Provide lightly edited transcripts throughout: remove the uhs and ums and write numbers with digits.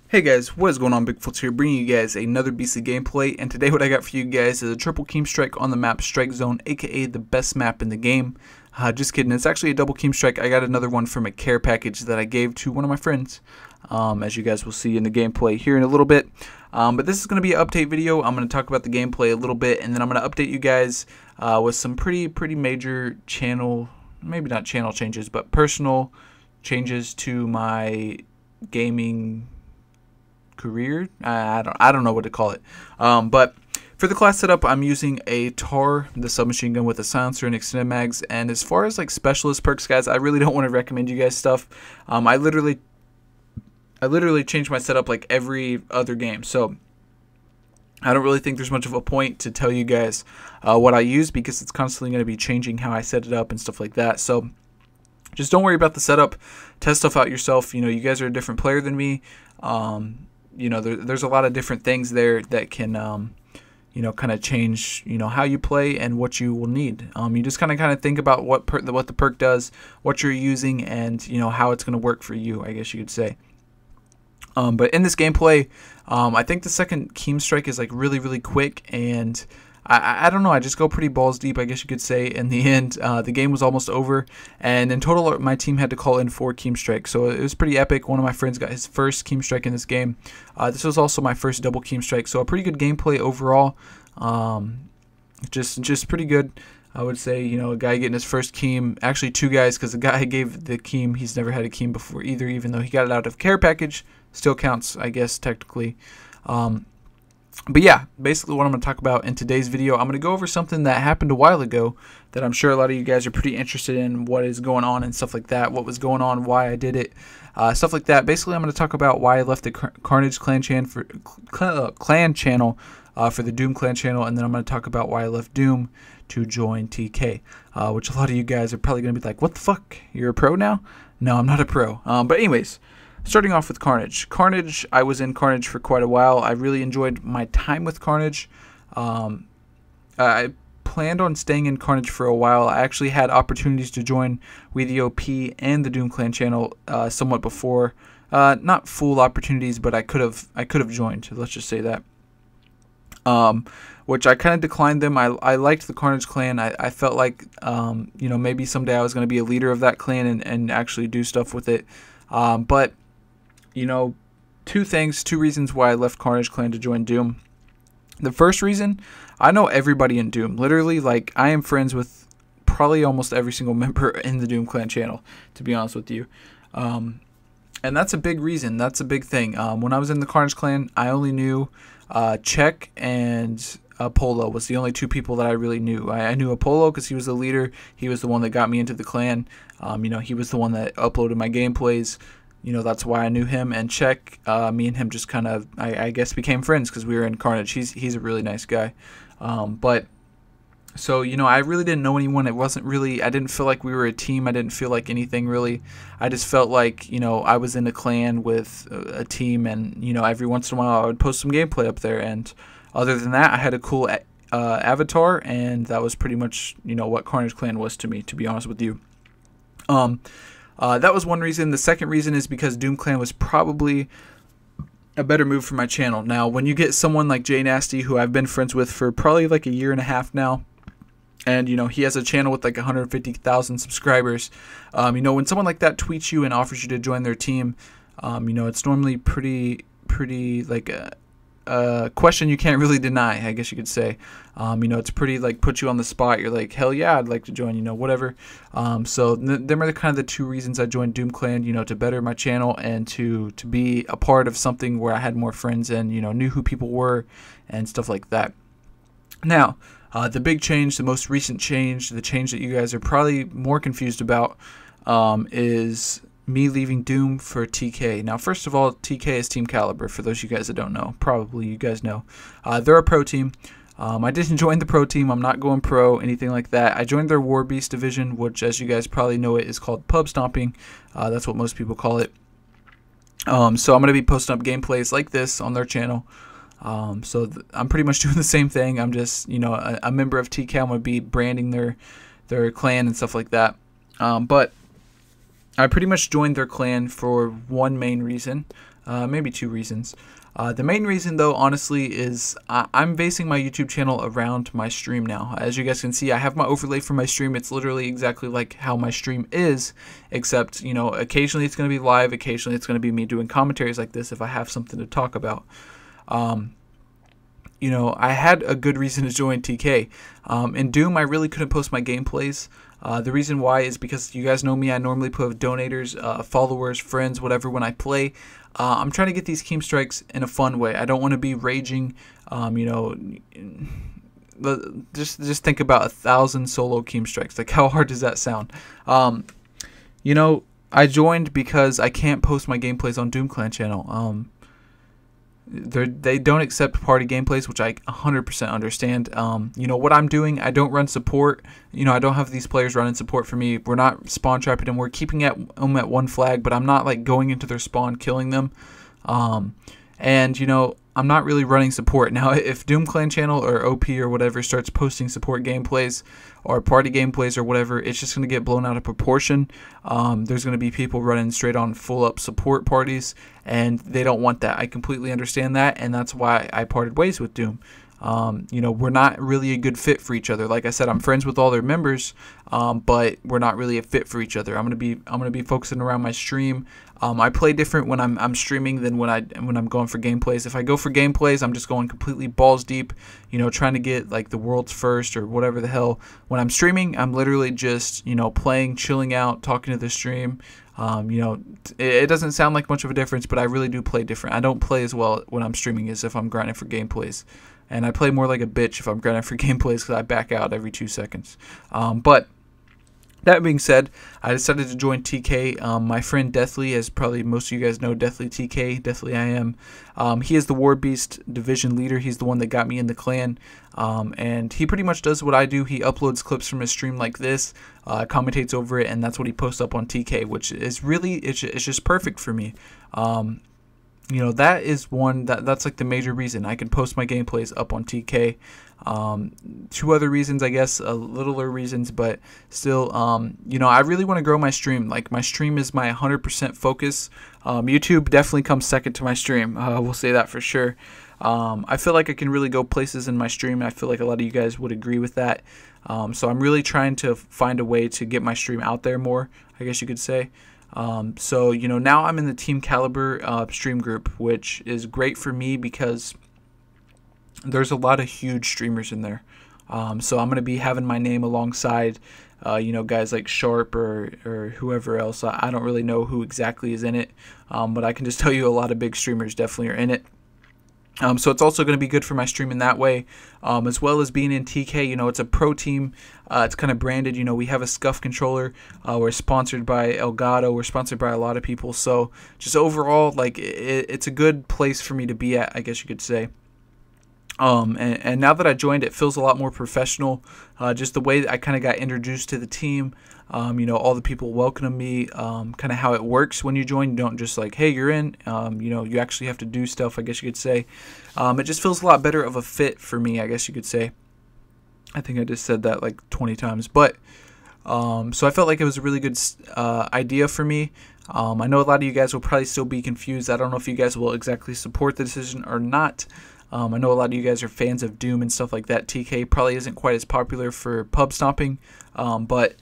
Hey guys, what is going on? Bigfoot's here, bringing you guys another beastly gameplay, and today what I got for you guys is a triple K.E.M strike on the map Strike Zone, aka the best map in the game. Just kidding, it's actually a double K.E.M strike. I got another one from a care package that I gave to one of my friends, as you guys will see in the gameplay here in a little bit. But this is going to be an update video. I'm going to talk about the gameplay a little bit, and then I'm going to update you guys with some pretty major channel, maybe not channel changes, but personal changes to my gaming career. I don't know what to call it. But for the class setup, I'm using a Mtar, the submachine gun with a silencer and extended mags. And as far as like specialist perks, guys, I really don't want to recommend you guys stuff. I literally change my setup like every other game, so I don't really think there's much of a point to tell you guys what I use, because it's constantly going to be changing how I set it up and stuff like that. So just don't worry about the setup. Test stuff out yourself. You know, you guys are a different player than me. You know, there's a lot of different things there that can, you know, kind of change, you know, how you play and what you will need. You just kind of think about what the perk does, what you're using, and, you know, how it's going to work for you, I guess you could say. But in this gameplay, I think the second K.E.M strike is like really quick, and I don't know, I just go pretty balls deep, I guess you could say. In the end, the game was almost over, and in total my team had to call in 4 K.E.M strikes, so it was pretty epic. One of my friends got his first K.E.M strike in this game. This was also my first double K.E.M strike, so a pretty good gameplay overall. Just pretty good, I would say. You know, a guy getting his first K.E.M, actually 2 guys, because the guy gave the K.E.M, he's never had a K.E.M before either, even though he got it out of care package. Still counts, I guess, technically. But yeah, basically what I'm going to talk about in today's video, I'm going to go over something that happened a while ago that I'm sure a lot of you guys are pretty interested in, what is going on and stuff like that, what was going on, why I did it, stuff like that. Basically, I'm going to talk about why I left the Carnage clan channel for the Doom clan channel, and then I'm going to talk about why I left Doom to join TK, which a lot of you guys are probably going to be like, what the fuck, you're a pro now? No, I'm not a pro. But anyways, starting off with Carnage. Carnage, I was in Carnage for quite a while. I really enjoyed my time with Carnage. I planned on staying in Carnage for a while. I actually had opportunities to join We the OP and the Doom Clan channel somewhat before. Not full opportunities, but I could have joined. Let's just say that. Which I kind of declined them. I liked the Carnage clan. I felt like you know, maybe someday I was going to be a leader of that clan and actually do stuff with it. But you know, two reasons why I left Carnage clan to join Doom. The first reason, I know everybody in Doom. Literally, like, I am friends with probably almost every single member in the Doom clan channel, to be honest with you. And that's a big reason. That's a big thing. When I was in the Carnage clan, I only knew Czech and Apollo was the only 2 people that I really knew. I knew Apollo because he was the leader. He was the one that got me into the clan. You know, he was the one that uploaded my gameplays. You know, that's why I knew him. And Czech, me and him just kind of, I guess, became friends because we were in Carnage. He's a really nice guy. But, so, you know, I really didn't know anyone. It wasn't really, I didn't feel like we were a team. I didn't feel like anything really. I just felt like, you know, I was in a clan with a team, and, you know, every once in a while I would post some gameplay up there. And other than that, I had a cool avatar, and that was pretty much, you know, what Carnage clan was to me, to be honest with you. That was one reason. The second reason is because Doom Clan was probably a better move for my channel. Now, when you get someone like Jay Nasty, who I've been friends with for probably like a year and a half now, and, you know, he has a channel with like 150,000 subscribers, you know, when someone like that tweets you and offers you to join their team, you know, it's normally pretty like a question you can't really deny, I guess you could say. You know, it's pretty, like, put you on the spot. You're like, hell yeah, I'd like to join, you know, whatever. So them are kind of the 2 reasons I joined Doom Clan, you know, to better my channel and to be a part of something where I had more friends and, you know, knew who people were and stuff like that. Now, the big change, the most recent change, the change that you guys are probably more confused about, is me leaving Doom for TK. Now, first of all, TK is Team Caliber, for those of you guys that don't know. Probably you guys know. They're a pro team. I didn't join the pro team. I'm not going pro, anything like that. I joined their War Beast division, which, as you guys probably know, it is called pub stomping. That's what most people call it. So I'm going to be posting up gameplays like this on their channel. So I'm pretty much doing the same thing. I'm just, you know, a member of TK. I'm going to be branding their clan and stuff like that. But I pretty much joined their clan for one main reason, maybe two reasons. The main reason, though, honestly, is I'm basing my YouTube channel around my stream now. As you guys can see, I have my overlay for my stream. It's literally exactly like how my stream is, except, you know, occasionally it's going to be live, occasionally it's going to be me doing commentaries like this if I have something to talk about. You know, I had a good reason to join TK. In Doom, I really couldn't post my gameplays. The reason why is because you guys know me. I normally put donators, followers, friends, whatever when I play. I'm trying to get these K.E.M strikes in a fun way. I don't want to be raging. You know, just think about 1,000 solo K.E.M strikes. Like, how hard does that sound? You know, I joined because I can't post my gameplays on Doom Clan channel. They don't accept party gameplays, which I 100% understand. You know, what I'm doing, I don't run support. You know, I don't have these players running support for me. We're not spawn trapping them. We're keeping them at one flag, but I'm not, like, going into their spawn, killing them. And, you know, I'm not really running support. Now, if Doom Clan channel or OP or whatever starts posting support gameplays or party gameplays or whatever, it's just going to get blown out of proportion. There's going to be people running straight on full up support parties, and they don't want that. I completely understand that, and that's why I parted ways with Doom. You know, we're not really a good fit for each other. Like I said, I'm friends with all their members, but we're not really a fit for each other. I'm gonna be focusing around my stream. I play different when I'm streaming than when I'm going for gameplays. If I go for gameplays, I'm just going completely balls deep, you know, trying to get like the world's first or whatever the hell. When I'm streaming, I'm literally just, you know, playing, chilling out, talking to the stream. You know, it doesn't sound like much of a difference, but I really do play different. I don't play as well when I'm streaming as if I'm grinding for gameplays. And I play more like a bitch if I'm grinding for gameplays because I back out every 2 seconds. But that being said, I decided to join TK. My friend Deathly, as probably most of you guys know, Deathly TK, Deathly I am. He is the War Beast division leader. He's the one that got me in the clan. And he pretty much does what I do. He uploads clips from his stream like this, commentates over it, and that's what he posts up on TK, which is really, it's just perfect for me. You know, that is that's like the major reason I can post my gameplays up on TK. Two other reasons, I guess, littler reasons, but still, you know, I really want to grow my stream. Like, my stream is my 100% focus. YouTube definitely comes second to my stream. We'll say that for sure. I feel like I can really go places in my stream. I feel like a lot of you guys would agree with that. So I'm really trying to find a way to get my stream out there more, I guess you could say. So, you know, now I'm in the Team Caliber stream group, which is great for me because there's a lot of huge streamers in there. So I'm going to be having my name alongside, you know, guys like Sharp or whoever else. I don't really know who exactly is in it, but I can just tell you a lot of big streamers definitely are in it. So it's also going to be good for my stream in that way, as well as being in TK. You know, it's a pro team. It's kind of branded. You know, we have a Scuff controller. We're sponsored by Elgato. We're sponsored by a lot of people. So just overall, like, it's a good place for me to be at, I guess you could say. And now that I joined, it feels a lot more professional. Just the way that I kind of got introduced to the team. You know, all the people welcoming me, kind of how it works when you join. You don't just like, hey, you're in. You know, you actually have to do stuff, I guess you could say. It just feels a lot better of a fit for me, I guess you could say. I think I just said that like 20 times. But, so I felt like it was a really good idea for me. I know a lot of you guys will probably still be confused. I don't know if you guys will exactly support the decision or not. I know a lot of you guys are fans of Doom and stuff like that. TK probably isn't quite as popular for pub stomping, but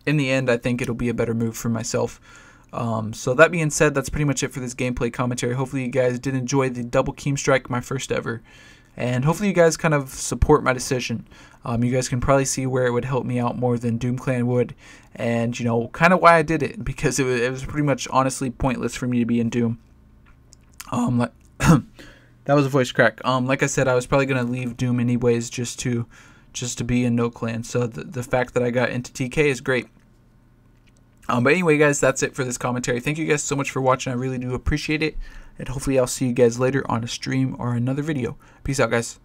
in the end, I think it'll be a better move for myself. So that being said, that's pretty much it for this gameplay commentary. Hopefully you guys did enjoy the double K.E.M strike, my first ever. And hopefully you guys kind of support my decision. You guys can probably see where it would help me out more than Doom Clan would. And, you know, kind of why I did it. Because it was pretty much honestly pointless for me to be in Doom. That was a voice crack. Like I said, I was probably going to leave Doom anyways just to be in no clan. So the fact that I got into TK is great. But anyway, guys, that's it for this commentary. Thank you guys so much for watching. I really do appreciate it. And hopefully I'll see you guys later on a stream or another video. Peace out, guys.